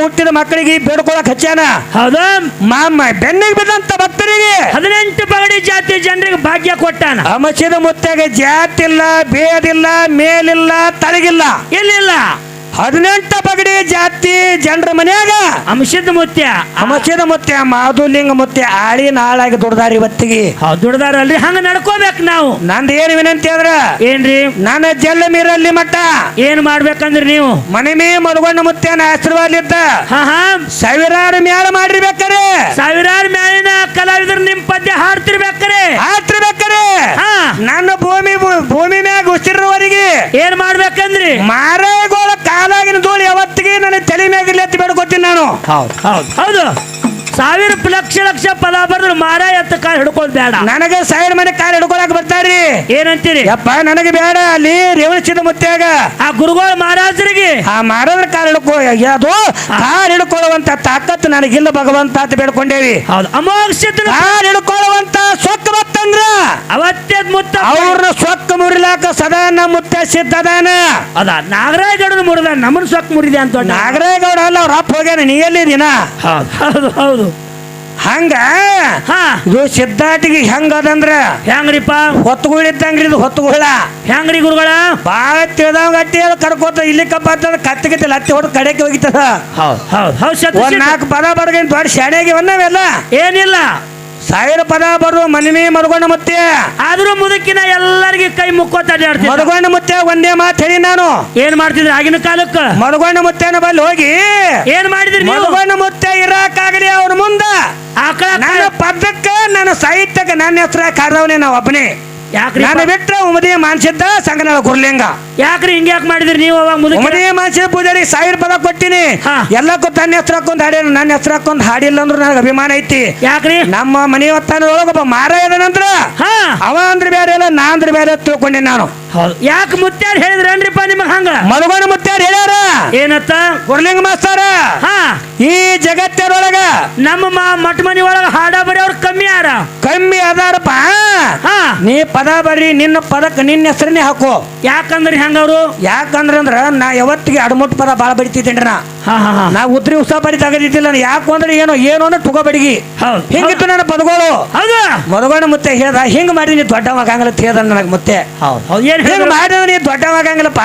ಹುಟ್ಟಿದ ಮಕ್ಕಳಿಗೆ ಬೇಡ್ಕೊಳಕ್ ಹಚ್ಚಾನ. ಹೌದಾ? ಬೆನ್ನಿಗೆ ಬಿದ್ದಂತ ಭಕ್ತರಿಗೆ 18 ಪಗಡಿ ಜಾತಿ ಜನರಿಗೆ ಭಾಗ್ಯ ಕೊಟ್ಟಾನ. ಅಮಚಿದ ಮುತ್ತಾಗ ಜಾತಿಲ್ಲ, ಭೇದಿಲ್ಲ, ಮೇಲಿಲ್ಲ, ತಳಗಿಲ್ಲ, ಇಲ್ಲಿಲ್ಲ. 18 ಪಗಡಿ ಜಾತಿ ಜನರ ಮನ್ಯಾಗ ಅಂಶದ ಮುತ್ಯ ಮಾಧುಲಿಂಗ ಮುತ್ಯ ಆಳಿ ನಾಳಾಗಿ ದುಡ್ದಾರಿ ಇವತ್ತಿಗೆ. ದುಡ್ದಾರಲ್ರಿ, ಹಂಗ ನಡ್ಕೋಬೇಕು ನಾವು. ನಂದು ಏನ್ ವಿನಂತಿ ಅಂದ್ರ ಏನ್ರಿ? ನನ್ನ ಜಲ್ಲ ಮೀರಲ್ಲಿ ಮಟ್ಟ ಏನ್ ಮಾಡ್ಬೇಕಂದ್ರಿ ನೀವು ಮನಿಮಿ ಮಧುಗೊಂಡ ಮುತ್ಯನ ಆಶೀರ್ವಾದಲಿದ್ದ ಸಾವಿರಾರು ಮ್ಯಾಲ ಮಾಡಿರ್ಬೇಕಾರೆ, ಸಾವಿರಾರು ಮ್ಯಾಲಿನ ಕಲಾವಿದರು ನಿಮ್ ಪದ್ಯ ಹಾಡ್ತಿರ್ಬೇಕಾರೆ ನನ್ನ ಭೂಮಿ ಮ್ಯಾಗ ಉಸಿರವರೆಗೆ ಏನ್ ಮಾಡ್ಬೇಕಂದ್ರಿ? ಮಾರೇಗೋಳ ಕಾಲಾಗಿನ ಧೂಳಿ ಯಾವತ್ತಿಗೆ ನನ್ನ ತಲೆ ಮ್ಯಾಗ ಎತ್ತಿ ಬೇಡ್ಕೊತೀನಿ ನಾನು. ಹೌದು. ಸಾವಿರ ಲಕ್ಷ ಪದ ಬರೆದ್ರು ಮಾರ ಎತ್ತ ಕಾಲು ಹಿಡ್ಕೊಳ್ಳೋದು ಬೇಡ. ನನಗೆ ಸಾವಿರ ಮನೆ ಕಾಲು ಹಿಡ್ಕೊಳಕ್ ಬರ್ತಾರಿ. ಏನಂತೀರಿ? ಯಪ್ಪ ನನಗೆ ಬೇಡ. ಅಲ್ಲಿ ರೇವಣಸಿದ ಮುತ್ಯಾಗ ಆ ಗುರುಗಳ ಮಹಾರಾಜರಿಗೆ ಆ ಮಹಾರಾಜರ ಕಾಲು ಕಾಲು ಹಿಡ್ಕೊಳ್ಳುವಂತ ತಾಕತ್ತು ನನಗಿಲ್ಲ ಭಗವಂತ ಅಂತ ಬೇಡ್ಕೊಂಡೇವಿ. ಹೌದು. ಅಮೋಕ್ಷ ಕಾಲು ಹಿಡ್ಕೊಳ್ಳುವಂತ ಸೊಕ್ಕ ಬತ್ತಂದ್ರ ಅವತ್ತೇ ಮುತ್ತ ಅವ್ರನ್ನ ಸೊಕ್ಕ ಮುರಿಲಾಕ ಸದಾ ನಮ್ಮ ಮುತ್ತ ಸಿದ್ಧದಾನ. ಅದ ನಾಗರಾಯಗೌಡನ ಮುರಿದ ನಮ್ಮನ್ನ ಸೊಕ್ಕ ಮುರಿದೆ ಅಂತ. ನಾಗರಾಯಗೌಡ ಅಲ್ಲ, ಅವ್ರ ಅಪ್ಪ ಹೋಗ್ಯಾನ, ನೀ ಎಲ್ಲಿದ್ದೀನ? ಹೌದು ಹೌದು. ಹಂಗ ಇದು ಸಿದ್ಧಾಟಿಗೆ ಹೆಂಗದಂದ್ರ ಹೆಂಗ್ರಿಪ್ಪ? ಹೊತ್ತುಗಳಿದ್ದಂಗ್ರಿ. ಇದು ಹೊತ್ತುಗಳ ಹೆಂಗ್ರಿ ಗುರುಗಳ? ಬಾಳ ತಿಳಿದವ್ ಗಟ್ಟಿ ಕರ್ಕೋತ ಇಲ್ಲಿ ಕಪ್ಪ ಅಂತಂದ್ರೆ ಕತ್ತಿಗಿತ್ತಿಲ್ಲ, ಹತ್ತಿ ಹೊಡೆದು ಕಡೆಗೆ ಹೋಗಿತ್ತದ. ಒಂದ್ 4 ಪದ ಬಡ್ಗೇನ್ ದೊಡ್ಡ ಶಾಣೆಗೆ ಒಂದವೆಲ್ಲ ಏನಿಲ್ಲ. 1000 ಪದ ಬರು ಮನಿಮಿ ಮಧುಗೊಂಡ ಮುತ್ಯ. ಆದ್ರೂ ಮುದುಕಿನ ಎಲ್ಲರಿಗೆ ಕೈ ಮುಕ್ಕೋತ ಮಧುಗೊಂಡ ಮುತ್ಯ ಒಂದೇ ಮಾತು ಹೇಳಿ ನಾನು. ಏನ್ ಮಾಡ್ತಿದ್ರಿ ಆಗಿನ ಕಾಲಕ್ಕ? ಮಧುಗೊಂಡ ಮುತ್ಯನ ಬಲ್ಲಿ ಹೋಗಿ ಏನ್ ಮಾಡಿದ್ರಿ? ಮಧುಗೊಂಡ ಮುತ್ಯ ಇರಾಕಾಗಲಿ ಅವ್ರ ಮುಂದ ನನ್ನ ಪದಕ್ಕ ನನ್ನ ಸಾಹಿತ್ಯಕ್ಕೆ ನನ್ನ ಹೆಸರ ಕಾರವನೇ ನಾವು ಒಬ್ಬನೇ. ಯಾಕ್ರಿ? ನಾನು ಬಿಟ್ರೆ ಉಮದಿ ಮಾನ್ಸಿದ್ದ ಸಂಗನಾಳ ಗುರ್ಲಿಂಗ. ಯಾಕ್ರಿ ಹಿಂಗ್ಯಾಕ್ ಮಾಡಿದ್ರಿ ನೀವು? ಅವಾಗ ಉಮದಿ ಮಾನ್ಸಿದ ಪೂಜಾರಿ 1000 ಪದ ಕೊಟ್ಟಿನಿ. ಎಲ್ಲಕ್ಕೂ ತನ್ನ ಹೆಸರು ಹಾಕೊಂಡ್ ಹಾಡ್ಯಾನ, ನನ್ನ ಹೆಸರು ಹಾಕೊಂಡ್ ಹಾಡಿಲ್ಲ ಅಂದ್ರು ನನಗೆ ಅಭಿಮಾನ ಐತಿ. ಯಾಕ್ರಿ? ನಮ್ಮ ಮನೆ ಹೊತ್ತಾನೊಳಗೊಬ್ಬ ಮಾರ ಇದಾನಂದ್ರ ಅವ ಅಂದ್ರೆ ಬೇರೆ ಇಲ್ಲ, ನಾ ಅಂದ್ರೆ ಬೇರೆ ತಿಳ್ಕೊಂಡೆ ನಾನು. ಯಾಕೆ ಮುತ್ಯಾರ ಹೇಳಿದ್ರೇನ್ರಿಪ್ಪ ನಿಮಗ್ ಹಂಗ? ಮಧುಗೊಂಡ ಮುತ್ಯಾರ ಹೇಳ್ಯಾರ ಏನತ್ತ? ಗುರ್ಲಿಂಗ ಮಾಸ್ತಾರ ಈ ಜಗತ್ತರೊಳಗ ನಮ್ಮ ಮಠ ಮನಿ ಒಳಗ ಹಾಡ ಬರೀ ಅವ್ರು ಕಮ್ಮಿ ಅದಾರಪ್ಪ. ನೀ ಪದ ಬರೀ ನಿನ್ನ ಪದಕ್ಕೆ ನಿನ್ನ ಹೆಸರನ್ನೇ ಹಾಕು. ಯಾಕಂದ್ರೆ ಹೆಂಗವ್ರು? ಯಾಕಂದ್ರ ನಾ ಯಾವತ್ತಿಗೆ ಅಡಮುಟ್ ಪದ ಬಾಳ ಬಡಿತಿದ್ದೇನ್ರಿ. ನಾ ಉದ್ರಿ ಉತ್ಸವ ಬರಿ ತಗದಿದ್ದಿಲ್ಲ. ಯಾಕು ಅಂದ್ರೆ ಏನು ಅಂದ್ರೆ ತುಗ ಬಡಿಗಿ ಹಿಂಗಿತ್ತು ನನ್ನ ಪದಗಳು. ಮಧುಗೊಂಡ ಮುತ್ತೆ ಹೇಳ್ದ, ಹಿಂಗ್ ಮಾಡಿ ನೀ ದೊಡ್ಡವಾಗಂಗಿಲ್ಲ ಹೇಳ್ದ ನನಗೆ ಮುತ್ತೆ. ಹಿಂಗ್ ಮಾಡಿದ ನೀ ದೊಡ್ಡವಾಗಂಗಿಲ್ಲಪ್ಪ.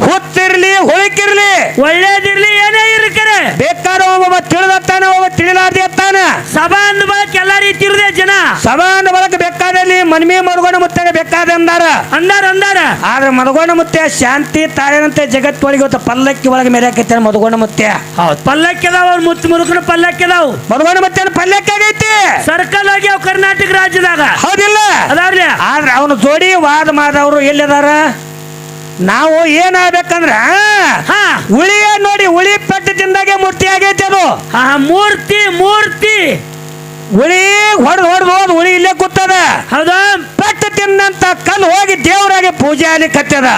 ಹೊತ್ತಿರ್ಲಿ ಹೊಳಕಿರ್ಲಿ ಒಳ್ಳೇದಿರ್ಲಿ ಏನೇ ಇರ್ಕರೆ ಬೇಕಾದ ಒಬ್ಬ ತಿಳಿದತ್ತಾನ, ಒಬ್ಬ ತಿಳಿಲಾರ್ದೆ ಅತ್ತಾನ. ಸಭಾ ಅಂದ ಬಳಕ ಎಲ್ಲಾ ರೀತಿ ಇರುದೇ ಜನ. ಸಭಾ ಅಂದ ಬಳಕ ಬೇಕಾದಲ್ಲಿ ಮನ್ಮಿ ಮಧುಗೊಂಡ ಮುತ್ತಾಗ ಬೇಕಾದ ಅಂದಾರ. ಆದ್ರೆ ಮಧುಗೊಂಡ ಮುತ್ಯ ಶಾಂತಿ ತಾಳಂತೆ ಜಗತ್ತೊಳಗೆ ಇವತ್ತು ಪಲ್ಲಕ್ಕಿ ಒಳಗೆ ಮೇಲಾಕೈತೆ ಮಧುಗೊಂಡ ಮುತ್ಯ. ಪಲ್ಲಕ್ಕಿ ಅದಾವ, ಅವ್ರ ಮುತ್ತು ಮುರುಕನ ಪಲ್ಲಕ್ಕಿ ಅದಾವ. ಮಧುಗೊಂಡ ಮುತ್ಯನ ಪಲ್ಲಕ್ಕಿ ಆಗೈತಿ. ಸರ್ಕಲ್ ಆಗಿ ಅವ್ ಕರ್ನಾಟಕ ರಾಜ್ಯದಾಗ ಹೌದಿಲ್ಲ? ಅದಾವ್ರಿ. ಆದ್ರೆ ಅವನು ಜೋಡಿ ವಾದ ಮಾದವ್ರು ಎಲ್ಲಿದಾರ? ನಾವು ಏನಾಗಬೇಕಂದ್ರ ಉಳಿಯ ನೋಡಿ, ಉಳಿ ಪೆಟ್ಟು ತಿಂದಾಗೆ ಮೂರ್ತಿ ಆಗೈತಿ ಅದು. ಮೂರ್ತಿ ಉಳಿ ಹೊಡೆದು ಉಳಿ ಇಲ್ಲೇ ಕೂತದ. ಹೌದಾ? ಪೆಟ್ಟು ತಿಂದಂತ ಕಲ್ಲು ಹೋಗಿ ದೇವರಾಗೆ ಪೂಜೆ ಅಲ್ಲಿ ಕತ್ತದ.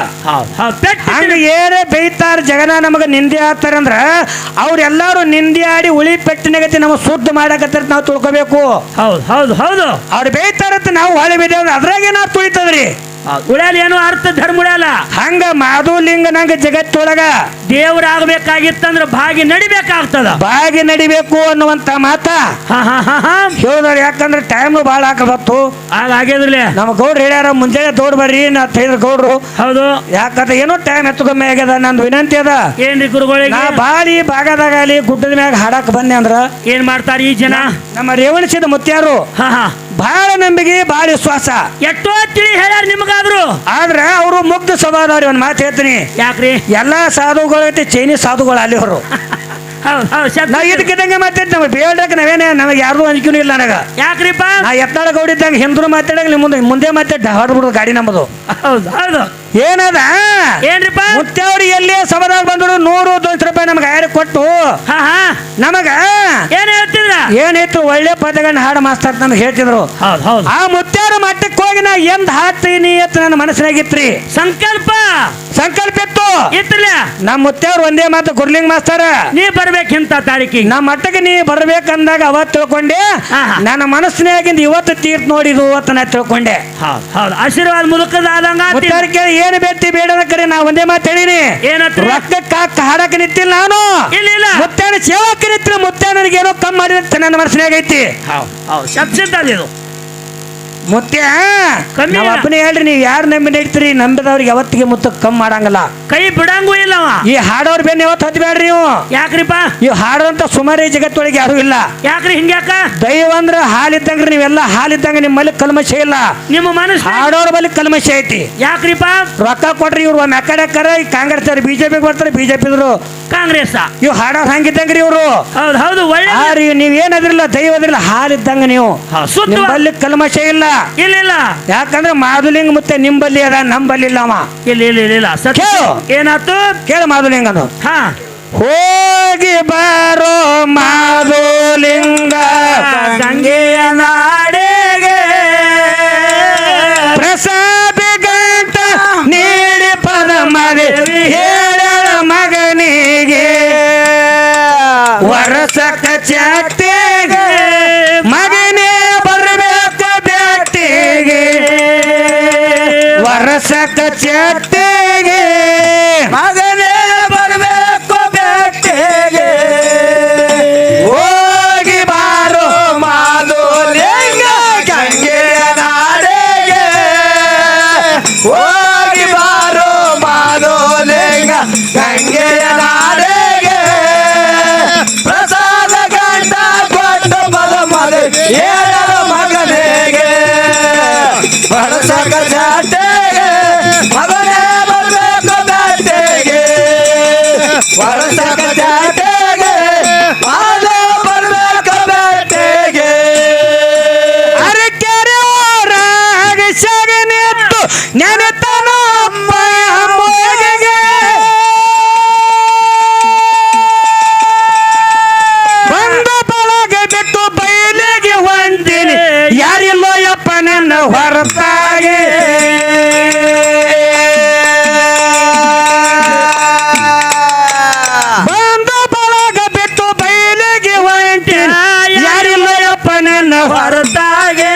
ಹಂಗ ಏನೇ ಬೈತಾರ ಜಗನ ನಮಗ ನಿಂದೆ ಆಗ್ತಾರಂದ್ರ ಅವ್ರೆಲ್ಲಾರು ನಿಂದೆ ಆಡಿ ಉಳಿ ಪೆಟ್ಟಿನಾಗತಿ ನಮ್ಮ ಶುದ್ಧ ಮಾಡಕತ್ತಾರ ನಾವು ತಿಳ್ಕೋಬೇಕು. ಹೌದು. ಅವ್ರು ಬೈತಾರಂತ ನಾವು ಹೊಳೆ ಬಿದ್ದೇವ್ರ ಅದ್ರಾಗೆ ನಾವು ತುಳಿತದ್ರಿ. ಉಳ್ಯಾಲ ಏನು ಅರ್ಥ ಧರ್ಮ ಉಳ್ಯಾಲ. ಹಂಗ ಮಾಧುಲಿಂಗ ನಂಗ ಜಗತ್ತೊಳಗ ದೇವರಾಗಬೇಕಾಗಿತ್ತಂದ್ರ ಭಾಗಿ ನಡಿಬೇಕಾಗ್ತದ. ಭಾಗಿ ನಡಿಬೇಕು ಅನ್ನುವಂತ ಮಾತ ಹೇಳಿದ್ರು. ಯಾಕಂದ್ರೆ ಟೈಮ್ ಬಾಳ ಹಾಕಬತ್ತು. ಆಗಿದ್ರಲ್ಲ ನಮ್ಮ ಗೌಡ್ರು ಹೇಳ್ಯಾರ, ಮುಂಜಾನೆ ದೌಡ್ ಬರ್ರಿ ನಾ ಗೌಡ್ರು. ಹೌದು. ಯಾಕಂದ್ರೆ ಏನೋ ಟೈಮ್ ಹೆಚ್ಚುಕಮ್ಮಿ ಆಗ್ಯದ. ನಂದು ವಿನಂತಿ ಅದ, ಏನ್ರಿ ಗುರುಗಳಿಗೆ? ನಾ ಬಾಳಿ ಭಾಗದಾಗ ಅಲ್ಲಿ ಗುಡ್ಡದ ಮ್ಯಾಗ ಹಾಡಕ್ ಬಂದೆ ಅಂದ್ರ ಏನ್ ಮಾಡ್ತಾರ ಈ ಜನ? ನಮ್ಮ ರೇವಣಸಿದ ಮುತ್ಯಾರು ಬಹಳ ನಂಬಿಕೆ, ಬಹಳ ವಿಶ್ವಾಸ. ಎಷ್ಟೋ ತಿಳಿ ಹೇಳ್ಯಾರ ನಿಮಗಾದ್ರು. ಆದ್ರೆ ಅವರು ಮುಗ್ಧ ಸ್ವಭಾವದವ್ರಿ. ಒಂದ್ ಮಾತು ಹೇಳ್ತೀನಿ. ಯಾಕ್ರಿ? ಎಲ್ಲಾ ಸಾಧುಗಳು ಐತಿ, ಚೈನೀಸ್ ಸಾಧುಗಳು ಅಲ್ಲಿ ಅವರು. ನಾ ಇದಕ್ಕಿದ್ದಂಗೆ ಮಾತಾಡ್ತಿ. ನಮಗೆ ಬೇಡಕ್ ನಾವೇನೇ, ನಮಗೆ ಯಾರು ಅಂಜಿಕೆನೂ ಇಲ್ಲ ನನಗ. ಯಾಕ್ರಿಪ್ಪ? ನಾ ಎತ್ತಾಳ ಗೌಡಿದ್ದಂಗೆ ಹಿಂದ್ರು ಮಾತಾಡಂಗ ಮುಂದೆ ಮಾತಾಡ ಹೊರಬಿಡುದು ಗಾಡಿ ನಮ್ಮದು. ಹೌದು. ಏನದ? ಏನ್ರಿಪ್ಪ? ಮುತ್ತೆವ್ರು ಎಲ್ಲಿ ಸಭಾದಾಗ ಬಂದ್ರು 100-200 ರೂಪಾಯಿ ನಮ್ಗೆ ಆಯ್ಕೆ ಕೊಟ್ಟು ನಮಗ ಏನ್ ಹೇಳ್ತಿದ್ರ? ಏನಿತ್ತು ಒಳ್ಳೆ ಪದಗಳನ್ನ ಹಾಡು ಮಾಸ್ತರ್ ನಮ್ಗೆ ಹೇಳ್ತಿದ್ರು. ಹೌದು. ಆ ಮುತ್ಯಾರ ಮಟ್ಟಕ್ಕೆ ಹೋಗಿ ನಾ ಎಂದ್ ಹಾಡ್ತೀನಿ ಅಂತ ನನ್ನ ಮನಸ್ಸಿನಾಗಿತ್ರಿ. ಸಂಕಲ್ಪ ಇತ್ತು ಇತ್ತಲ್ಲ ನಮ್ಮ ಮುತ್ತೇವ್ರು ಒಂದೇ ಮಾತು ಗುರ್ಲಿಂಗ್ ಮಾಸ್ತರ ನೀ ಬರ್ಬೇಕಿಂತ ತಾರೀಕಿಗೆ ನಮ್ಮ ಮಟ್ಟಕ್ಕೆ ನೀ ಬರ್ಬೇಕಂದಾಗ ಅವತ್ತು ತಿಳ್ಕೊಂಡೆ ನನ್ನ ಮನಸ್ಸಿನಾಗಿಂದ ಇವತ್ತು ತೀರ್ಥ ನೋಡಿದು ಇವತ್ತು ನಾ ತಿಳ್ಕೊಂಡೆ ಹೌದು ಆಶೀರ್ವಾದ ಮುದುಕದ ಆದಂಗ ಮುತ್ತಾರ ಕೇಳಿ ಏನು ಬೇತಿ ಬೇಡ ಕರೆ ನಾ ಒಂದೇ ಮಾತು ಹೇಳಿನಿ ಏನತ್ರ ರೊಕ್ಕಕ್ಕ ಹಾಡಕ್ಕೆ ನಿಂತಿಲ್ಲ ನಾನು ಇಲ್ಲ ಮುತ್ತಾನ ಸೇವಕ್ಕೆ ನಿಂತಿಲ್ಲ ಮುತ್ತ ನನಗೆ ಏನೋ ಕಮ್ಮಿ ಮಾಡಿದ ನನ್ನ ಮನಸ್ಸಿನಾಗ ಐತಿ ಹೌದು ಶಬ್ದ ಇದು ಮುತ್ಯ ಕಮ್ಮಿ ನಮ್ಮ ಅಪ್ಪನೇ ಹೇಳ್ರಿ ನೀವು ಯಾರು ನಂಬಿ ನಡೀತೀರಿ ನಂಬಿದವ್ರಿಗೆ ಯಾವತ್ತಿಗೆ ಮುತ್ತ ಕಮ್ಮಿ ಮಾಡಂಗಿಲ್ಲ ಕೈ ಬಿಡಂಗೂ ಇಲ್ಲವ ಈ ಹಾಡೋರ್ ಬೆನ್ನ ಯಾವತ್ತು ಹತ್ಬೇಡ್ರಿ ನೀವು ಯಾಕ್ರಿಪ್ಪ ಈ ಹಾಡುವಂತ ಸುಮಾರು ಈ ಜಗತ್ತೊಳಗೆ ಯಾರು ಇಲ್ಲ ಯಾಕ್ರಿ ಹಿಂಗ್ಯಾಕ ದೈವ ಅಂದ್ರ ಹಾಲಿದ್ದಂಗ್ರಿ ನೀವೆಲ್ಲ ಹಾಲಿದ್ದಂಗ ನಿಮ್ಮಲ್ಲಿ ಕಲ್ಮಶ ಇಲ್ಲ ನಿಮ್ಮ ಮನಸ್ಸು ಹಾಡೋರ್ ಬಲ್ಲಿ ಕಲ್ಮಶ ಐತಿ ಯಾಕ್ರಿಪ್ಪ ರೊಕ್ಕ ಕೊಟ್ರಿ ಇವ್ರು ಒಮ್ಮೆ ಅಕ್ಕಡಕ್ಕಾರ ಈ ಕಾಂಗ್ರೆಸ್ ಬಿಜೆಪಿ ಬರ್ತಾರೆ ಬಿಜೆಪಿ ಕಾಂಗ್ರೆಸ್ ಇವ್ ಹಾಡೋರ್ ಹಂಗಿದ್ದಂಗ್ರಿ ಇವ್ರು ಹೌದು ಹೌದು ಒಳ್ಳೆ ನೀವ್ ಏನಾದ್ರಿಲ್ಲ ದೈವದ್ರಿಲ್ಲ ಹಾಲಿದ್ದಂಗ ನೀವು ನಿಮ್ಮಲ್ಲಿ ಕಲ್ಮಶ ಇಲ್ಲ ಇಲ್ಲ ಯಾಕಂದ್ರೆ ಮಾಧುಲಿಂಗ ಮತ್ತೆ ನಿಂಬಲ್ಲಿ ಅದ ನಂಬಲ್ಲಿ ಇಲ್ಲ ಅವ ಇಲ್ಲ ಸತ್ಯ ಏನಾತು ಕೇಳ ಮಾಧುಲಿಂಗ ಅನ್ನು ಹಾ ಹೋಗಿ ಬಾರೋ ಮಾಧುಲಿಂಗ ಗಂಗೆಯ ನಾಡೆಗೆ ಪ್ರಸಾದ ಗಂಟ ನೀಡಿ ಪದ ಮದೇವಿ ಹೇಳ ಮಗನಿಗೆ ವರ್ಷಕ ಚಾತಿಗೆ ಮಗನೇ ಬರಬೇಕು ಬ್ಯಾಟಿಗೆ ವರ್ಷಕ ಚಾತಿಗೆ ಮಗನೇ ಬರಬೇಕು ಬ್ಯಾಟಿಗೆ ಹೋಗಿ ಬಾರೋ ಮಾಧುಲಿಂಗ ಗಂಗೆಯ ನಾಡೆಗೆ ಹೋಗಿ ಬಾರೋ ಮಾಧುಲಿಂಗ ಗಂಗೆಯ ನಾಡೆಗೆ ಪ್ರಸಾದ ಗಂಟ ಕೊಟ್ಟು ಪದ ಮದೆ ಹೇಳರ ಮಗನಿಗೆ ಬಳಸಕ ಜಾಟೆಗೆ ಮಗನೇ ಬರಬೇಕು ಬ್ಯಾಟೆಗೆ ಬಳಸಕ ಜಾಟೆಗೆ ಮಾದ ಬರಬೇಕು ಬ್ಯಾಟೆಗೆ ಅರಕೆರೆ ಊರಾಗ ಸಗನಿತ್ತು ನೆನೆತನ ಅಮ್ಮಗೆ ಬಂದ ಬಳಗ ಬಿಟ್ಟು ಬಯಲಿಗೆ ಹೊಂದಿನಿ ಯಾರಿಲ್ಲೋ ಯಪ್ಪ ನನ್ನ ಹೊರತಾಗಿ ಬಂದ ಬಳಗ ಬಿಟ್ಟು ಬಯಲಿಗೆ ಹೊಂಟಿನಿ ಯಾರಿಲ್ಲೋ ಯಪ್ಪ ನನ್ನ ಹೊರತಾಗಿ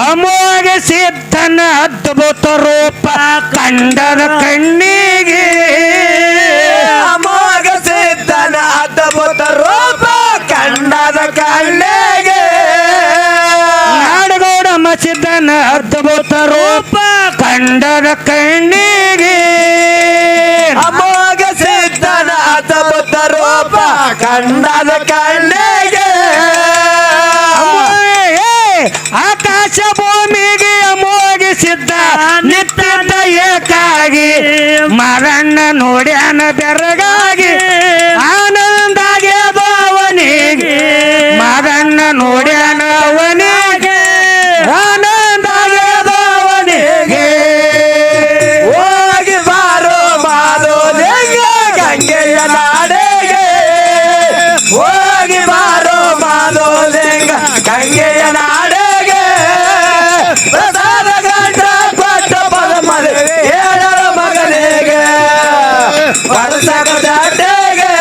ಅಮೋಘ ಸಿದ್ಧನ ಅದ್ಭುತ ರೂಪ ಕಂಡದ ಕಣ್ಣಿಗೆ ಅಮೋಘ ಸಿದ್ಧನ ಅದ್ಭುತ ರೂಪ ಕಂಡದ ಕಣ್ಣಿಗೆ ನಾಡಗೌಡ ಸಿದ್ಧನ ಅದ್ಭುತ ರೂಪ ಕಂಡದ ಕಣ್ಣಿಗೆ ಅಮೋಘ ಸಿದ್ಧನ ಅದ್ಭುತ ರೂಪ ಕಂಡದ ಕಣ್ಣಿಗೆ ಆಕಾಶ ಭೂಮಿಗೆ ಅಮೋಘಿಸಿದ್ದ ನಿತ್ಯದ ಏಕಾಗಿ ಮರಣ್ಣ ನೋಡ್ಯಾನ ಬೆರಗಾಗಿ ಆನಂದಾಗ್ಯದ ಅವನಿಗೆ ಮರಣ್ಣ ನೋಡ್ಯಾನ ಅವನಿಗೆ ಆನಂದಾಗ್ಯದ ಅವನಿಗೆ ಹೋಗಿ ಬಾರೋ ಮಾಧುಲಿಂಗ ಗಂಗೆಯ ನಾಡೆಗೆ ಹೋಗಿ ಬಾರೋ ಮಾಧುಲಿಂಗ ಗಂಗೆಯ ನಾಡೆಗೆ ಪ್ರಸಾದ ಗಂಟ ಕೊಟ್ಟ ಪದ ಮದುವೆ ಹೇಳರ ಮಗನಿಗೆ ವರ್ಷಕ ಜಾಟೆಗೆ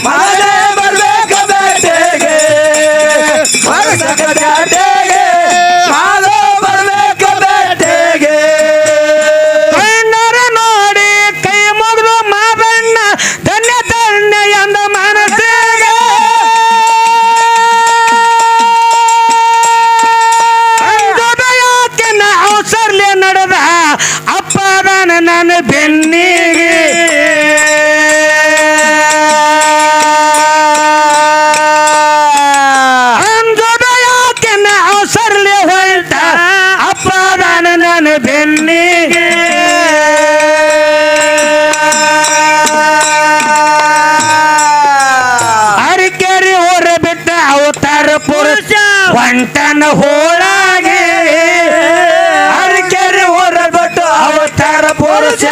ಮಗನೇ ಬರ್ಬೇಕು ಬೇಟೆಗೆ ವರ್ಷಕ ಜಾಟೆಗೆ ಮಾದ ಬರ್ಬೇಕು ಬೇಟೆಗೆ ಕಣ್ಣರ ನೋಡಿ ಕೈ ಮುಗಿದು ಮಾದಣ್ಣ ಧನ್ಯ ಧನ್ಯ ಎಂದ ಮನಸ್ಸಿಗೆ ಯಾಕೆ ಅವಸರ್ಲೆ ನಡೆದ ಅಪ್ಪದಾನ ನನ್ನ ಬೆನ್ನಿಗೆ ಅಂಜೋದ ಯಾಕೆ ಅವಸರ್ಲೆ ಹೊರಟ ಅಪ್ಪದಾನ ನನ್ನ ಬೆನ್ನಿಗೆ ಅರಿಕೆರೆ ಊರ ಬಿಟ್ಟ ಅವತಾರ ಪುರುಷ ಒಂಟನ ಹೋಳಾಗೆ ಅರಿಕೆರೆ ಊರ ಬಿಟ್ಟು ಅವತಾರ ಪುರುಷ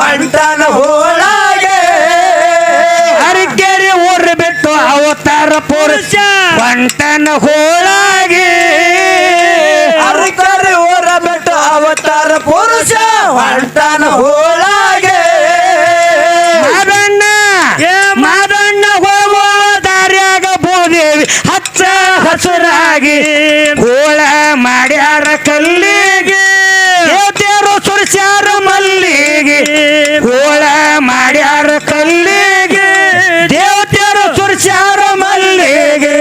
ಒಂಟನ ಹೋಳಾಗೆ ಅರಿಕೆರೆ ಊರ ಬಿಟ್ಟು ಅವತಾರ ಪುರುಷ ಒಂಟನ ಹೋಳಾಗೆ ಹೊಂಟನ ಹೋಳಾಗೆ ಮಾದಣ್ಣ ಮಾದಣ್ಣ ಹೋಗುವ ದಾರ್ಯಾಗ ಭೂದೇವಿ ಹಚ್ಚ ಹಸುರಾಗಿ ಗೋಳ ಮಾಡ್ಯಾರ ಕಲ್ಲಿಗೆ ದೇವತೆಯರು ಸುರಿಸ್ಯಾರ ಮಲ್ಲಿಗೆ ಗೋಳ ಮಾಡ್ಯಾರ ಕಲ್ಲಿಗೆ ದೇವತೆಯರು ಸುರಿಸ್ಯಾರ ಮಲ್ಲಿಗೆ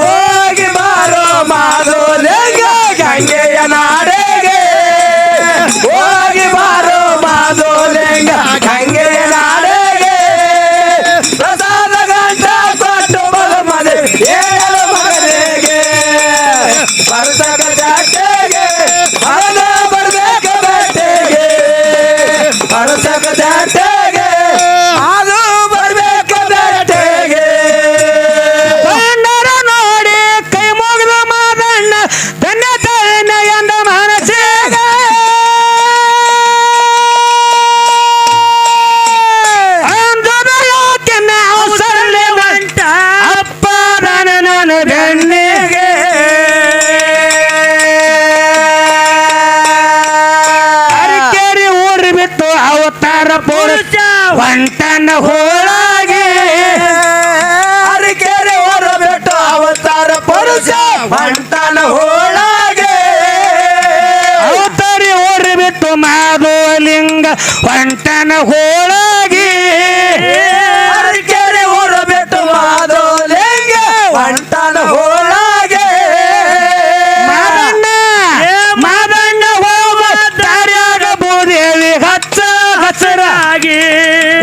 ಹೋಗಿ ಬಾರೋ ಮಾದೋಲೆಂಗ ಗಂಗೆಯ ನಾಡೆಗೆ ಹೋಗಿ ಬಾರೋ ಮಾದೋಲೆಂಗ ಗಂಗೆಯ ನಾಡೆಗೆ ಪ್ರಸಾದ ಗಂಟ ಕೊಟ್ಟು ಬಲು ಮನೆ ಏಳು ಮಗನಿಗೆ ಬರ್ಸಕ ಜಾಟೆಗೆ ಮಗನ ಬರ್ಬೇಕ ಬೆಟ್ಟೆಗೆ ಬರ್ಸಕ ಜಾಟೆಗೆ ಅದು ಬರ್ಬೇಕ ಬೆಟ್ಟೆಗೆ ಬಂಡರ ನೋಡಿ ಕೈ ಮುಗಿದ ಮಾದಣ್ಣ ಧನ್ಯ ತನ್ನ ಎಂದ ಮನಸ್ಸಿಗ ಅಂದದ ಯಾಕೆನ್ನ ಅವಸರಲೆ ಬಂಟ ಅಪ್ಪ ನನ್ನ ಬೆನ್ನಿಗೆ ಅರಕೇರಿ ಊರು ಬಿಟ್ಟು ಅವತಾರ ಪುರುಷ ಹೊಂಟನ ಹೋಳಾಗೆ ಅರಕೆರೆ ಹೊರಬಿಟ್ಟು ಅವತಾರ ಪುರುಷ ಹೊಂಟನ ಹೋಳಾಗೆ ಅವತಾರಿ ಊರು ಬಿಟ್ಟು ಮಾಧವಲಿಂಗ ಹೊಂಟನ ಹೋಳಾಗೆ ಅರಕೆರೆ ಹೊರಬಿಟ್ಟು ಮಾದೋಲಿಂಗ ಹೊಂಟನ ಹೋಳಾಗೆ ಮಾದಣ್ಣ ಮಾದಣ್ಣ ಹೋಗುವ ದಾರ್ಯಾಗ ಭೂದೇವಿ ಹಚ್ಚ ಹಸರಾಗಿ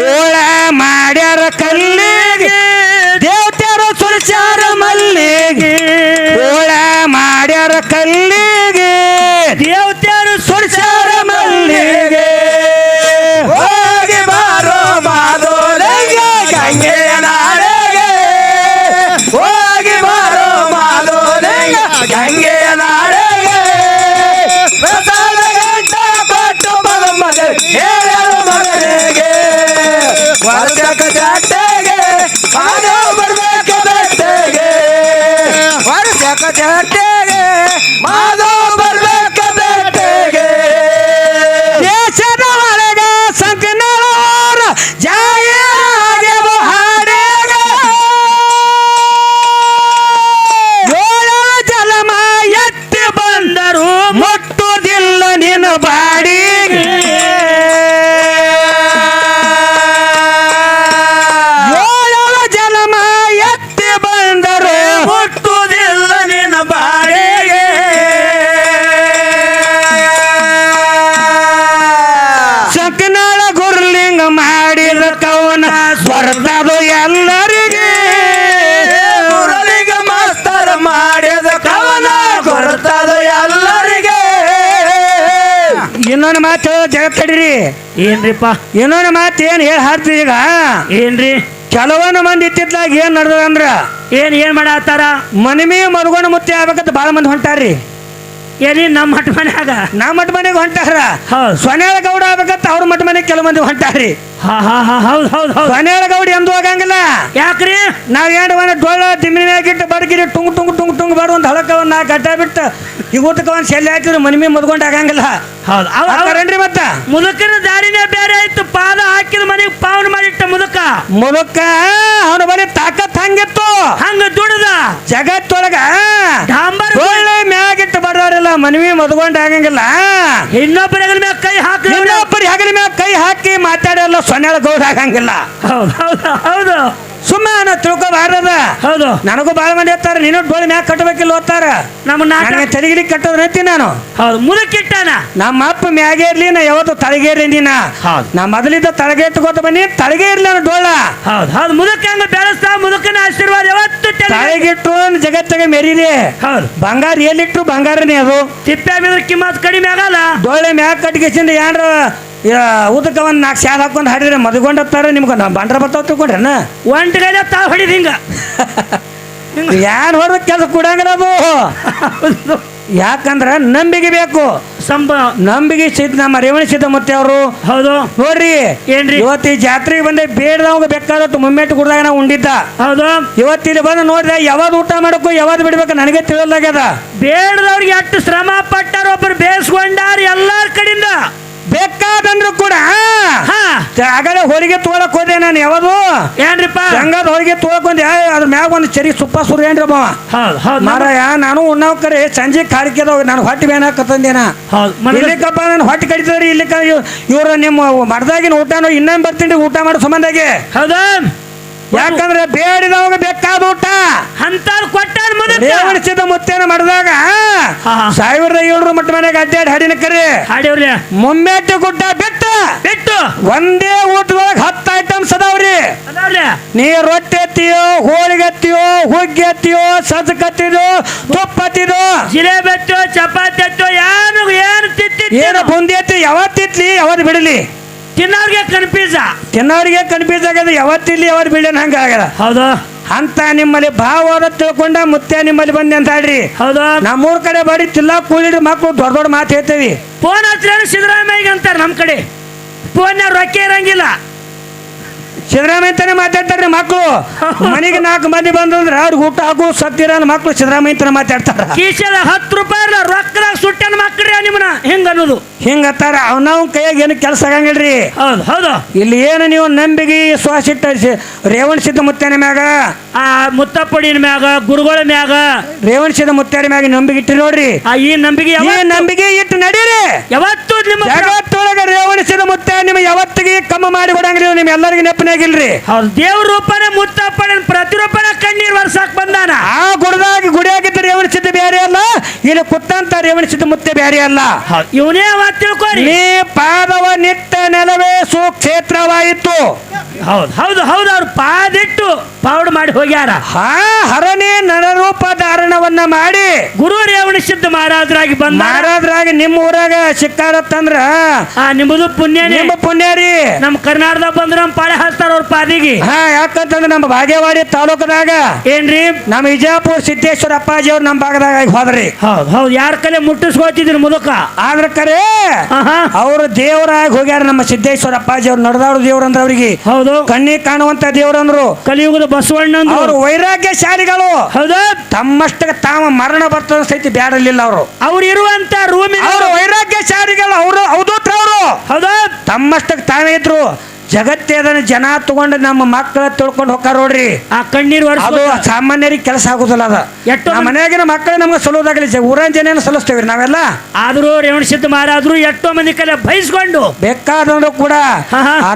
ಗೋಳ ಮಾಡ್ಯಾರ ಕಲ್ಲಿಗೆ ದೇವತೆಯರು ಸುರಿಸ್ಯಾರ ಮಲ್ಲಿಗೆ ಗೋಳ ಮಾಡ್ಯಾರ ಕಲ್ಲಿಗೆ ದೇವತೆಯರು ಸುರಿಸ್ಯಾರ ಮಲ್ಲಿಗೆ ಹೋಗಿ ಬಾರೋ ಮಾದೋಲಿಂಗ ಗಂಗೆಯ ನಾಡೆಗೆ ಹೋಗಿ ಬಾರೋ ಮಾದೋಲಿಂಗ ಗಂಗೆಯ ನಾಡೆಗೆ ಪ್ರಸಾದ ಗಂಟ ಕೊಟ್ಟು ಬಲು ಮನೆ ಏಳು ಮಗನಿಗೆ ವರ್ಷಕ ಜಾಟೆಗೆ ಮಗ ಬರ್ಬೇಕ ಬೆಟ್ಟೆಗೆ ವರ್ಷಕ ಜಾಟೆಗೆ ಮಾಧವ ಬರ್ಬೇಕ ಬೆಟ್ಟೆಗೆ ದೇಶದ ಒಳಗ ಸಂಕನವರ ಜಾಯರಾಗೆವು ಹಾಡೆಗ ಏಳು ಜಲಮ ಎತ್ತಿ ಬಂದರು ಮುಟ್ಟುವುದಿಲ್ಲ ನಿನ್ನ ಬಾಡಿಗೆ ಏಳು ಜಲಮ ಎತ್ತಿ ಬಂದರು ಮುಟ್ಟುವುದಿಲ್ಲ ನಿನ್ನ ಬಾಡಿಗೆ ಸಕನಾಳ ಗುರುಲಿಂಗ ಮಾಡಿದ ಕವನ ಸ್ವರ್ಧದು ಎಲ್ಲರಿಗೆ ಮುರಳಿಗೆ ಮಾಸ್ತರ ಮಾಡಿದ ಕವನ ಕೊಡ್ತದ ಎಲ್ಲರಿಗೆ ಇನ್ನೊಂದು ಮಾತು ಜಗತ್ತಡಿರಿ ಏನ್ರಿಪ್ಪ ಇನ್ನೊಂದು ಮಾತು ಏನು ಹೇಳಿ ಹಾಡ್ತೀವಿ ಈಗ ಏನ್ರಿ ಕೆಲವೊಂದು ಮಂದಿ ಇತ್ತಿತ್ಲಾಗ ಏನ್ ನಡೆದ ಅಂದ್ರ ಏನ್ ಮಾಡತ್ತಾರ ಮನಿಮೆ ಮರುಗೊಂಡು ಮುತ್ತಿ ಆಗ್ಬೇಕಂತ ಬಾಳ ಮಂದಿ ಹೊಂಟಾರ್ರಿ ಎಲ್ಲಿ ನಮ್ಮ ಮಠ ಮನ್ಯಾಗ ನಾ ಮಠ ಮನೆಗೆ ಹೊಂಟಾರ ಹೌದ್. ಸೊನ್ಯಾಳ ಗೌಡ ಆಗ್ಬೇಕಂತ ಅವ್ರ ಮಠ ಮನೆಗೆ ಕೆಲವು ಮಂದಿ ಹೊಂಟಾರ್ರಿ ಹೌದ್ ಹೌದ್ ಹೌದ್ ಸೊನ್ಯಾಳ ಗೌಡ ಎಂದೂ ಆಗಂಗಿಲ್ಲ ಯಾಕ್ರಿ ನಾವ್ ಏನು ಒಂದು ಡೊಳ್ಳ ದಿಮ್ಮಿನ ಮ್ಯಾಗಿಟ್ಟು ಬಡಗಿರಿ ಟುಂಗ್ ಟುಂಗ್ ಟುಂಗ್ ಟುಂಗ್ ಬಾಡು ಒಂದು ಹಳಕ ಒಂದು ನಾಲ್ಕು ಗಡ್ಡ ಬಿಟ್ಟು ಈಗ ಊಟಕ್ಕೆ ಒಂದು ಶೆಲ್ಲಿ ಹಾಕಿದ್ರು ಮನಿಮೆ ಮುದ್ಕೊಂಡು ಆಗಂಗಿಲ್ಲ ಹೌದ್ ಹಾಕ್ತಾರೇನ್ರಿ ಮತ್ತ ಮುದುಕನ ದಾರಿನೇ ಬೇರೆ ಆಯ್ತು ಪಾದ ಹಾಕಿದ ಮನೆಗೆ ಪಾವನ ಮಾಡಿಟ್ಟ ಮುದುಕ ಮುದುಕ ಅವನ ಬರೀ ತಾಕತ್ ಹಂಗಿತ್ತು ಹಂಗ ದುಡದ ಜಗತ್ತೊಳಗ ಡಾಂಬರ್ ಒಳ್ಳೆ ಮ್ಯಾಗಿಟ್ಟು ಬಡವರೆಲ್ಲ ಮನವಿ ಮದ್ಕೊಂಡು ಆಗಂಗಿಲ್ಲ ಇನ್ನೊಬ್ಬರ ಮ್ಯಾಗ ಕೈ ಹಾಕಿ ಇನ್ನೊಬ್ಬರಿ ಹಗಲ ಮ್ಯಾಗ ಕೈ ಹಾಕಿ ಮಾತಾಡಲ್ಲ ಸೊನ್ಯಾಳ ಗೌಡ ಆಗಂಗಿಲ್ಲ ಹೌದು ಹೌದು ಹೌದು ಸುಮ್ಮನೆ ತಿಳ್ಕೊಬಾರದ ಹೌದು ನನಗೂ ಬಾಳ ಮಂದಿ ಇರ್ತಾರ ನೀನು ಡೋಳಿ ಮ್ಯಾಗ ಕಟ್ಟಬೇಕಿಲ್ಲ ಓದ್ತಾರ ನಮ್ಮ ನಾಟಕ ನನಗೆ ತಲೆಗಿಲಿ ಕಟ್ಟೋದು ನತ್ತಿ ನಾನು ಹೌದು ಮುದುಕಿಟ್ಟಾನ ನಮ್ಮ ಅಪ್ಪ ಮ್ಯಾಗೆ ಇರ್ಲಿ ನಾ ಯಾವತ್ತು ತಳಗೇರಿ ನೀನ ಹೌದು. ನಾ ಮೊದಲಿದ್ದ ತಳಗೆ ಇಟ್ಕೋತ ಬನ್ನಿ ತಳಗೆ ಇರ್ಲಿ ನಾನು ಡೋಳ ಹೌದು ಹೌದು ಮುದುಕ ಹಂಗ ಬೆಳೆಸ್ತಾ ಮುದುಕನ ಆಶೀರ್ವಾದ ಯಾವತ್ತು ತಳಗಿಟ್ಟು ಜಗತ್ತಿಗೆ ಮೆರೀರಿ ಹೌದು ಬಂಗಾರ ಎಲ್ಲಿಟ್ಟು ಬಂಗಾರನೇ ಅದು ತಿಪ್ಪೆ ಬಿದ್ರ ಕಿಮ್ಮತ್ ಕಡಿಮೆ ಆಗಲ್ಲ ಡೋಳೆ ಮ್ಯಾಗ ಕಟ್ಗೆಸಿಂದ ಏನ್ರ ಉದಕ ಒಂದ್ 4 ಶಾಲ ಹಾಕೊಂಡ್ ಹಾಡಿದ್ರೆ ಮದ್ಕೊಂಡತ್ತಾರ ನಿಮ್ಗೆ ಬಂಡ್ರ ಬರ್ತಾವ ತಿಳ್ಕೊಂಡ್ರನ ಒಂಟಿಗೈದ ತಾ ಹೊಡಿದ ಹಿಂಗ ಏನ್ ಹೊಡೆದ ಕೆಲಸ ಕೊಡಂಗಿಲ್ಲ ಅದು ಯಾಕಂದ್ರ ನಂಬಿಕೆ ಬೇಕು ನಂಬಿಕೆ ಸಿದ್ಧ ನಮ್ಮ ರೇವಣ ಸಿದ್ದಮೂರ್ತಿ ಅವರು ಹೌದು ನೋಡ್ರಿ ಏನ್ರಿ ಇವತ್ತು ಈ ಜಾತ್ರೆಗೆ ಬಂದೆ ಬೇಡದವಾಗ ಬೇಕಾದಟ್ಟು ಮುಮ್ಮೆಟ್ಟು ಕುಡ್ದಾಗ ನಾವು ಉಂಡಿದ್ದ ಹೌದು ಇವತ್ತಿಲ್ಲಿ ಬಂದು ನೋಡಿದೆ ಯಾವಾಗ ಊಟ ಮಾಡಬೇಕು ಯಾವಾಗ ಬಿಡ್ಬೇಕು ನನಗೆ ತಿಳಿಯಲಾಗ್ಯದ ಬೇಡದವ್ರಿಗೆ ಎಷ್ಟು ಶ್ರಮ ಪಟ್ಟಾರ ಒಬ್ರು ಬೇಯಿಸ್ಕೊಂಡಾರ ಎಲ್ಲಾರ ಕಡೆಯಿಂದ ಆಗಲೇ ಹೋಳಿಗೆ ತೋಳಕ್ ಹೋದೆ ನಾನು ಯಾವುದು ಏನ್ರಿಪ್ಪ ಶಂಗದ ಹೋಳಿಗೆ ತೋಳಕೊಂಡೆ ಅದ್ರ ಮ್ಯಾಗ ಒಂದು ಚರಿ ಸುಪ್ಪ ಸುರು ಏನ್ರಿ ಅವ ಹೌದ್ ಹೌದ್ ಮಾರಾಯ ನಾನು ಉಣ್ಣಾವ್ ಕರೆ ಸಂಜೆ ಕಾಡಿಕೆದವ್ ನಾನು ಹೊಟ್ಟೆ ಬೇನಾಕತ್ತಂದೇನ ಇಲ್ಲಿಕಪ್ಪ ನಾನು ಹೊಟ್ಟೆ ಕಡಿತದ್ರಿ ಇಲ್ಲಿ ಇವ್ರ ನಿಮ್ಮ ಮಡ್ದಾಗಿನ ಊಟನೋ ಇನ್ನೇನ್ ಬರ್ತೀನಿ ಊಟ ಮಾಡೋ ಸಂಬಂಧಾಗಿ ಹೌದಾ ಯಾಕಂದ್ರೆ ಬೇಡಿದವಾಗ ಬೇಕಾದ ಊಟ ಅಂತ ಕೊಟ್ಟಾರ ರೇವಣಿಸಿದ ಮುತ್ತೇನ ಮಾಡಿದಾಗ 1700 ಮಟ್ಟ ಮನೆಗೆ ಅಡ್ಡಾಡಿ ಹಾಡಿನ ಕರೆ ಹಾಡಿವ್ರಿ ಮೊಮ್ಮೆಟ್ಟು ಗುಡ್ಡ ಬಿಟ್ಟು ಬಿಟ್ಟು ಒಂದೇ ಊಟದೊಳಗೆ 10 ಐಟಮ್ಸ್ ಅದಾವ್ರಿ ನೀ ರೊಟ್ಟಿ ಎತ್ತಿಯೋ ಹೋಳಿಗೆ ಎತ್ತಿಯೋ ಹುಗ್ಗಿ ಎತ್ತಿಯೋ ಸಜ್ಜಕತ್ತಿದೋ ತುಪ್ಪ ಹತ್ತಿದೋ ಜಿಲೇಬಿ ಎತ್ತೋ ಚಪಾತಿ ಎತ್ತೋ ಏನು ಏನು ಬುಂದಿ ಎತ್ತಿ ಯಾವತ್ತಿತ್ಲಿ ಯಾವತ್ತು ಬಿಡಲಿ ತಿನ್ನೋರಿಗೆ ಕನ್ಫ್ಯೂಸ್ ಆಗದ ಯಾವತ್ತಿರ್ಲಿ ಯಾವತ್ತು ಬಿಡಲಿ ಹಂಗ ಆಗದ ಹೌದು ಅಂತ ನಿಮ್ಮಲ್ಲಿ ಭಾವ ತಿಳ್ಕೊಂಡ ಮುತ್ತೆ ನಿಮ್ಮಲ್ಲಿ ಬಂದೆ ಅಂತ ಹೇಳ್ರಿ ಹೌದು ನಮ್ಮೂರ್ ಕಡೆ ಬರೀ ತಿಲ್ಲ ಕೂಲಿಡ್ ಮಕ್ಕಳು ದೊಡ್ಡ ದೊಡ್ಡ ಮಾತು ಹೇಳ್ತೇವಿ ಫೋನ್ ಹಚ್ಚಿದ್ರೆ ಸಿದ್ದರಾಮಯ್ಯ ಅಂತಾರೆ ನಮ್ಮ ಕಡೆ ಫೋನ್ ರೊಕ್ಕ ಇರಂಗಿಲ್ಲ ಸಿದ್ದರಾಮಯ್ಯ ಅಂತಾನೆ ಮಾತಾಡ್ತಾರ್ರಿ ಮಕ್ಕಳು ಮನೆಗೆ 4 ಮಂದಿ ಬಂದಂದ್ರ ಅವ್ರಿಗೆ ಊಟ ಹಾಕು ಸತ್ತಿರ ಮಕ್ಕಳು ಸಿದ್ದರಾಮಯ್ಯ ಅಂತಾನೆ ಮಾತಾಡ್ತಾರ ಕೀಶದ 10 ರೂಪಾಯಿ ರೊಕ್ಕದಾಗ ಸುಟ್ಟನ ಮಕ್ಕಳ್ರಿ ನಿಮ್ಮನ್ನ ಹಿಂಗ ಅನ್ನೋದು ಹಿಂಗತ್ತಾರ ಅವನವ್ ಕೈಯಾಗ ಏನು ಕೆಲಸ ಆಗಂಗಿಲ್ರಿ ಹೌದು ಹೌದು ಇಲ್ಲಿ ಏನು ನೀವು ನಂಬಿಗೆ ಶ್ವಾಸ ಇಟ್ಟ ರೇವಣಿಸಿದ ಮುತ್ತೇನ ಮ್ಯಾಗ ಆ ಮುತ್ತಪ್ಪಡಿನ ಮ್ಯಾಗ ಗುರುಗಳ ಮ್ಯಾಗ ರೇವಣಿಸಿದ ಮುತ್ತೇನ ಮ್ಯಾಗ ನಂಬಿಕೆ ಇಟ್ಟು ನೋಡ್ರಿ ಈ ನಂಬಿಕೆ ಇಟ್ಟು ನಡೀರಿ ಯಾವತ್ತು ನಿಮ್ಮ ಜಗತ್ತೊಳಗ ರೇವಣಿಸಿದ ಮುತ್ತೆ ನಿಮ್ಮ ಯಾವತ್ತಿಗೆ ಕಮ್ಮ ಮಾಡಿ ಬಿಡಂಗಿಲ್ಲ ನಿಮ್ ಎಲ್ಲರಿಗೂ ನೆಪ್ಪನಾಗಿಲ್ರಿ ಹೌದು ದೇವ್ರ ರೂಪನೇ ಮುತ್ತಪ್ಪನ ಪ್ರತಿರೂಪನ ಕಣ್ಣೀರ್ ವರ್ಷಕ್ ಬಂದಾನ ಆ ಗುಡಿಯಾಗಿದ್ದ ರೇವಣಿಸಿದ ಬೇರೆ ಅಲ್ಲ ಇಲ್ಲಿ ಕುತ್ತಂತ ರೇವಣಿಸಿದ ಮುತ್ತೆ ಬೇರೆ ಅಲ್ಲ ಇವನೇ ತಿಳ್ಕೊರಿ ನೀ ಪಾದವ ನಿಟ್ಟ ನೆಲವೇ ಸುಕ್ಷೇತ್ರವಾಯಿತು ಹೌದು ಹೌದು ಹೌದು ಅವ್ರು ಪಾದಿಟ್ಟು ಪೌಡ್ ಮಾಡಿ ಹೋಗ್ಯಾರ ಹರನೇ ನರರೂಪ ಧಾರಣವನ್ನ ಮಾಡಿ ಗುರು ರೇವಣಿಸಿದ್ದ ಮಹಾರಾಜರಾಗಿ ಬಂದ ಮಹಾರಾಜರಾಗಿ ನಿಮ್ಮ ಊರಾಗ ಸಿಕ್ಕಾರತ್ತಂದ್ರ ನಿಮ್ಮದು ಪುಣ್ಯ ನಿಮ್ಮ ಪುಣ್ಯ ರೀ ನಮ್ಮ ಕರ್ನಾಟಕದಾಗ ಬಂದ್ರ ನಮ್ಮ ಪಾಳೆ ಹಾಕ್ತಾರ ಅವ್ರ ಪಾದಿಗೆ ಯಾಕಂತಂದ್ರೆ ನಮ್ಮ ಬಾಗೇವಾಡಿ ತಾಲೂಕದಾಗ ಏನ್ರಿ ನಮ್ಮ ವಿಜಯಪುರ ಸಿದ್ದೇಶ್ವರ ಅಪ್ಪಾಜಿ ಅವ್ರು ನಮ್ಮ ಭಾಗದಾಗ ಹೋದ್ರಿ ಹೌದು ಹೌದು ಯಾರ ಕಲೆ ಮುಟ್ಟಿಸ್ಕೋತಿದ್ರು ಮುದುಕ ಆದ್ರ ಕರೆ ಅವ್ರು ದೇವರಾಗಿ ಹೋಗ್ಯಾರ ನಮ್ಮ ಸಿದ್ದೇಶ್ವರ ಅಪ್ಪಾಜಿ ಅವ್ರು ನಡೆದಾಡು ದೇವ್ರಂದ್ರ ಅವ್ರಿಗೆ ಹೌದು ಕಣ್ಣಿಗೆ ಕಾಣುವಂತ ದೇವ್ರಂದ್ರು ಕಲಿಯುಗದ ಬಸವಣ್ಣ ಅವರು ವೈರಾಗ್ಯಶಾಲಿಗಳು ಹೌದು ತಮ್ಮಷ್ಟಕ್ಕೆ ತಾವ ಮರಣ ಬರ್ತದ ಸಹಿತ ಬ್ಯಾಡಲಿಲ್ಲ ಅವ್ರು ಇರುವಂತ ರೂಮ್ ಅವರು ವೈರಾಗ್ಯಶಾಲಿಗಳು ಅವರು ಅವಧೂತ್ರ ಅವರು ಹೌದು ತಮ್ಮಷ್ಟಕ್ಕೆ ತಾವೇ ಇದ್ರು ಜಗತ್ತೇದನ್ನ ಜನ ತಗೊಂಡು ನಮ್ಮ ಮಕ್ಕಳ ತಿಳ್ಕೊಂಡು ಹೋಗ್ತಾರ ನೋಡ್ರಿ ಆ ಕಣ್ಣೀರ್ ಅದು ಸಾಮಾನ್ಯರಿಗೆ ಕೆಲಸ ಆಗುದಿಲ್ಲ ಅದ ನಮ್ಮ ಮನೆಯಾಗಿನ ಮಕ್ಕಳು ನಮ್ಗೆ ಸಲುದಾಗಲಿ ಊರನ್ ಜನ ಸಲಿಸ್ತೇವೆ ನಾವೆಲ್ಲ ಆದ್ರೂ ರೇವಣಸಿದ್ದ ಮಾರಾದ್ರು ಎಷ್ಟೋ ಮಂದಿ ಕಲೆ ಬಯಸ್ಕೊಂಡು ಬೇಕಾದಂದ್ರು ಕೂಡ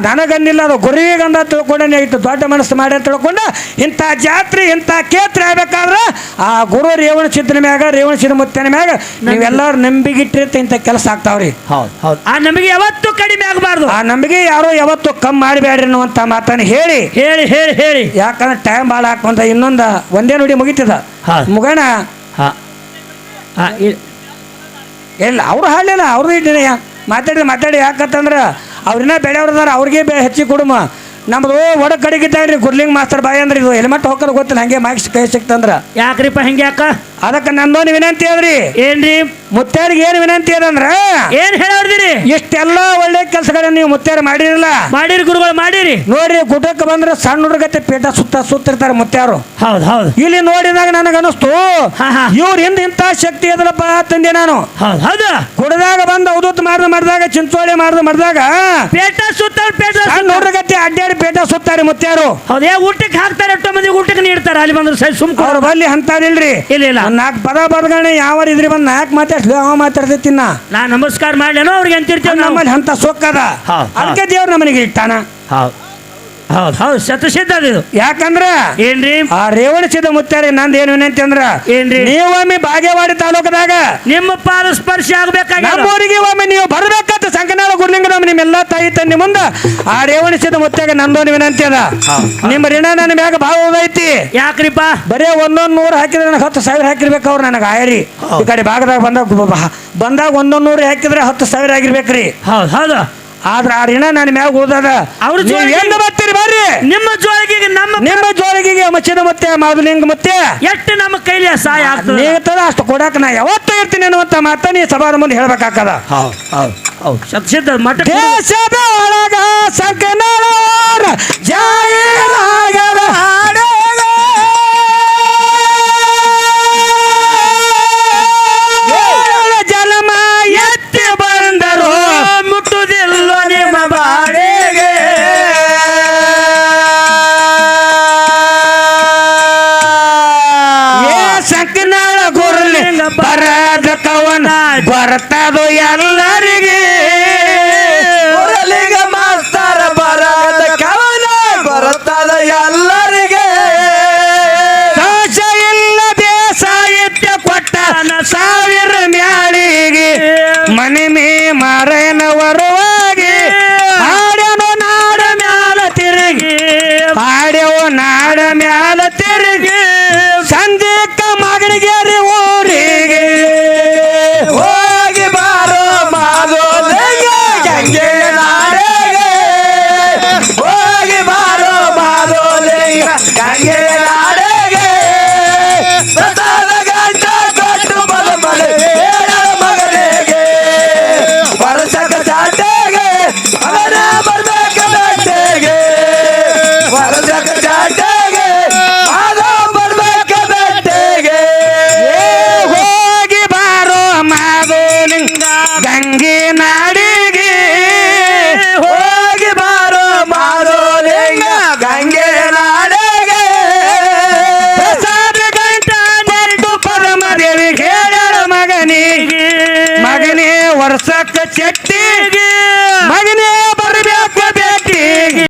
ನನಗನ್ನಿಲ್ಲ ಅದು ಗುರುವಿಗಂದ ತಿಳ್ಕೊಂಡ ಇಟ್ಟು ದೊಡ್ಡ ಮನಸ್ಸು ಮಾಡಿ ಅಂತ ತಿಳ್ಕೊಂಡು ಇಂಥ ಜಾತ್ರೆ ಇಂಥ ಕೇತ್ರ ಆಗ್ಬೇಕಾದ್ರೆ ಆ ಗುರು ರೇವಣಸಿದ್ದನ ಮ್ಯಾಗ ರೇವಣಸಿದ ಮುತ್ತನ ಮ್ಯಾಗ ನೀವೆಲ್ಲರೂ ನಂಬಿಗಿಟ್ಟಿರ್ತ ಇಂಥ ಕೆಲಸ ಆಗ್ತಾವ್ರಿ ಹೌದು ಹೌದು ಆ ನಂಬಿಕೆ ಯಾವತ್ತೂ ಕಡಿಮೆ ಆಗಬಾರ್ದು ಆ ನಂಬಿಕೆ ಯಾರೋ ಯಾವತ್ತು ಕಮ್ಮಿ ಮಾಡಬೇಡ್ರಿ ಅನ್ನುವಂತ ಮಾತನ್ನು ಹೇಳಿ ಹೇಳಿ ಹೇಳಿ ಹೇಳಿ ಯಾಕಂದ್ರೆ ಟೈಮ್ ಭಾಳ ಹಾಕುವಂತ ಇನ್ನೊಂದು ಒಂದೇ ನುಡಿ ಮುಗಿತದ ಮುಗಣ ಇಲ್ಲ ಅವ್ರು ಹಾಡಲಿಲ್ಲ ಅವ್ರದ್ದು ಮಾತಾಡಿ ಯಾಕಂತಂದ್ರೆ ಅವ್ರನ್ನ ಬೆಳೆಯವ್ರದಾರ ಅವ್ರಿಗೆ ಹೆಚ್ಚಿ ಕುಡುಮ ನಮ್ದು ಒಡ ಕಡೆಗಿದ್ದಾಗ್ರಿ ಗುರ್ಲಿಂಗ್ ಮಾಸ್ತರ್ ಬಾಯಿ ಅಂದ್ರೆ ಇದು ಹೆಲ್ಮೆಟ್ ಹೋಗೋದು ಗೊತ್ತಿಲ್ಲ ಹಂಗೆ ಮಾರ್ಕ್ಸ್ ಕೈ ಸಿಕ್ತಂದ್ರ ಯಾಕ್ರಿಪ್ಪ ಹಿಂಗೆ ಯಾಕ ಅದಕ್ಕೆ ನಂದೊಂದು ವಿನಂತಿ ಅದ್ರಿ ಏನ್ರಿ ಮುತ್ಯಾರಿಗೆ ಏನು ವಿನಂತಿ ಅದಂದ್ರ ಏನ್ ಹೇಳವ್ರಿ ಇಷ್ಟೆಲ್ಲ ಒಳ್ಳೆ ಕೆಲಸಗಳನ್ನ ನೀವು ಮುತ್ಯಾರು ಮಾಡಿರಲ್ಲ ಮಾಡಿರಿ ಗುರುಗಳು ಮಾಡಿರಿ ನೋಡ್ರಿ ಗುಡ್ಡಕ್ಕೆ ಬಂದ್ರೆ ಸಣ್ಣ ಹುಡುಗತ್ತೆ ಪೇಟ ಸುತ್ತಿರ್ತಾರೆ ಮುತ್ಯಾರು ಹೌದು ಹೌದು ಇಲ್ಲಿ ನೋಡಿದಾಗ ನನಗ ಅನಿಸ್ತು ಇವ್ರ ಹಿಂದ ಇಂಥ ಶಕ್ತಿ ಎದಲಪ್ಪ ತಂದೆ ನಾನು ಹೌದು ಹೌದು ಗುಡದಾಗ ಬಂದು ಅವಧೂತ್ ಮಾಡಿದಾಗ ಚಿಂಚೋಳಿ ಮಾಡಿದಾಗ ಪೇಟ ಸುತ್ತ ಸಣ್ಣ ಹುಡುಗತ್ತೆ ಅಡ್ಡಾಡಿ ಪೇಟ ಸುತ್ತಾರೆ ಮುತ್ಯಾರು ಹೌದೇ ಊಟಕ್ಕೆ ಹಾಕ್ತಾರೆ ಎಷ್ಟೋ ಮಂದಿ ಊಟಕ್ಕೆ ನೀಡ್ತಾರೆ ಅಲ್ಲಿ ಬಂದ್ರೆ ಸುಮ್ ಅವ್ರ ಬಲ್ಲಿ ಅಂತದಿಲ್ರಿ ಇಲ್ಲ 4 ಪದ ಬದಗಣೆ ಯಾವ ಇದ್ರಿ ಬಂದ್ 4 ಮಾತಾಡ್ಲಿ ಅವ ಮಾತಾಡ್ತೈತಿ ನಾ ನಮಸ್ಕಾರ ಮಾಡ್ಲೇನೋ ಅವ್ರಿಗೆ ಅಂತಿರ್ತೇವೆ ನಮ್ಮಲ್ಲಿ ಅಂತ ಸೊಕ್ಕದ ಅದಕ್ಕೆ ದೇವ್ರ ನಮ್ಮನಿಗೆ ಇಟ್ಟಾನ ಹೌದು ಹೌದು ಹೌದು ಶತಸಿದ್ಧ ಇದು ಯಾಕಂದ್ರ ಏನ್ರಿ ಆ ರೇವಣಿಸಿದ ಮುತ್ಯಾರಿ ನಂದು ಏನು ವಿನಂತಿ ಅಂದ್ರ ಏನ್ರಿ ನೀವೊಮ್ಮೆ ಬಾಗೇವಾಡಿ ತಾಲೂಕದಾಗ ನಿಮ್ಮ ಪಾದ ಸ್ಪರ್ಶ ಆಗ್ಬೇಕಾಗ ನಮ್ಮೂರಿಗೆ ಒಮ್ಮೆ ನೀವು ಬರ್ಬೇಕಂತ ಸಂಕನಾಳ ಗುಡ್ಲಿಂಗ ನಿಮ್ಮೆಲ್ಲ ತಾಯಿ ತಂದೆ ಮುಂದ ಆ ರೇವಣಿಸಿದ ಮುತ್ಯಾಗ ನಂದೊಂದು ವಿನಂತಿ ಅದ ನಿಮ್ಮ ಋಣ ನನ್ನ ಮ್ಯಾಗ ಭಾಳ ಉದೈತಿ ಯಾಕ್ರಿಪ್ಪ ಬರೇ 100 ಹಾಕಿದ್ರೆ ನನಗೆ 10,000 ಹಾಕಿರ್ಬೇಕು ಅವ್ರು ನನಗೆ ಆಯರಿ ಈ ಕಡೆ ಭಾಗದಾಗ ಬಂದಾಗ 100 ಹಾಕಿದ್ರೆ 10,000 ಆಗಿರ್ಬೇಕ್ರಿ ಹೌದು ಹೌದು ಆದ್ರ ಆ ಋಣ ನನ್ನ ಮ್ಯಾಗ ಓದದ ಅವ್ರು ಏನು ಬರ್ತೀರಿ ಬರ್ರಿ ನಿಮ್ಮ ಜೋಳಿಗೆ ನಿಮ್ಮ ಜೋಳಿಗೆ ಮಚ್ಚಿದ ಮತ್ತೆ ಮಾದುಲಿಂಗ ಮತ್ತೆ ಎಷ್ಟು ನಮ್ಮ ಕೈಲಿ ಸಹಾಯ ಆಗ್ತದೆ ನೀಗತ್ತದ ಅಷ್ಟು ಕೊಡಾಕ ನಾ ಯಾವತ್ತೂ ಇರ್ತೀನಿ ಅನ್ನುವಂತ ಮಾತ ನೀ ಸಭಾದ ಮುಂದೆ ಹೇಳ್ಬೇಕಾಕದ ಶತಸಿದ್ಧ ಮಠ ದೇಶದ ಒಳಗ ಸಂಕನಾಳ ಜಾಯಿರಾಗದ ಜಲಮ ಎತ್ತಿ ಬಂದರು ಮುಟ್ಟುದಿಲ್ಲ ನಿಮ್ಮ ಬಾಡಿಗೆ ಕವನ ಬರ್ತದು ಎಲ್ಲರಿಗೆ ಊರಲಿಗ ಮಾಸ್ತರ ಬರದ ಕವನ ಬರುತ್ತದ ಎಲ್ಲರಿಗೆ ದೋಷ ಇಲ್ಲದೆ ಸಾಹಿತ್ಯ ಕೊಟ್ಟ ಸಾವಿರ ಮ್ಯಾಳಿಗೆ ಮನೆ ಮೇ ಮಾರನವರುವಾಗಿ ಹಾಡ್ಯನು ನಾಡ ಮ್ಯಾಲ ತಿರುಗಿ ಹಾಡ್ಯವು ನಾಡ ಮ್ಯಾಲ ತಿರುಗಿ ಸಂಜೆಕ್ಕ ಮಗನಿಗೆ ಊರಿಗೆ ಹೋಗಿ ಬಾರೋ ಮಾದೋಲಿಂಗ ಗಂಗೆ ನಾಡೆಗೆ ಹೋಗಿ ಬಾರೋ ಮಾದೋಲಿಂಗ ಗಂಗೆ ನಾಡೆಗೆ ಪ್ರಸಾದ ಗಂಟ ಕೊಟ್ಟು ಬಲಮಲೆ ಹೇಳರ ಮಗನಿಗೆ ವರ್ಷಕ ಚಾಟೆಗೆ ಅವನ ಬರ್ಬೇಕ ಬೆಟ್ಟೆಗೆ ವರ್ಷಕ ಚಾಟೆಗೆ ಮಾದೋ ಬರ್ಬೇಕ ಬೆಟ್ಟೆಗೆ ಹೋಗಿ ಬಾರೋ ಮಾದೋಲಿಂಗ ಗಂಗೆ ನಾಡಿಗೆ ಹೋಗಿ ಬಾರೋ ಮಾದೋಲಿಂಗ ಗಂಗೆ ನಾಡೆಗೆ ಪ್ರಸಾದ ಗಂಟ ನೆರಡು ಪರಮದೇವಿ ಹೇಳರ ಮಗನಿಗೆ ಮಗನೇ ವರ್ಷಕ್ಕ ಚೆಟ್ಟ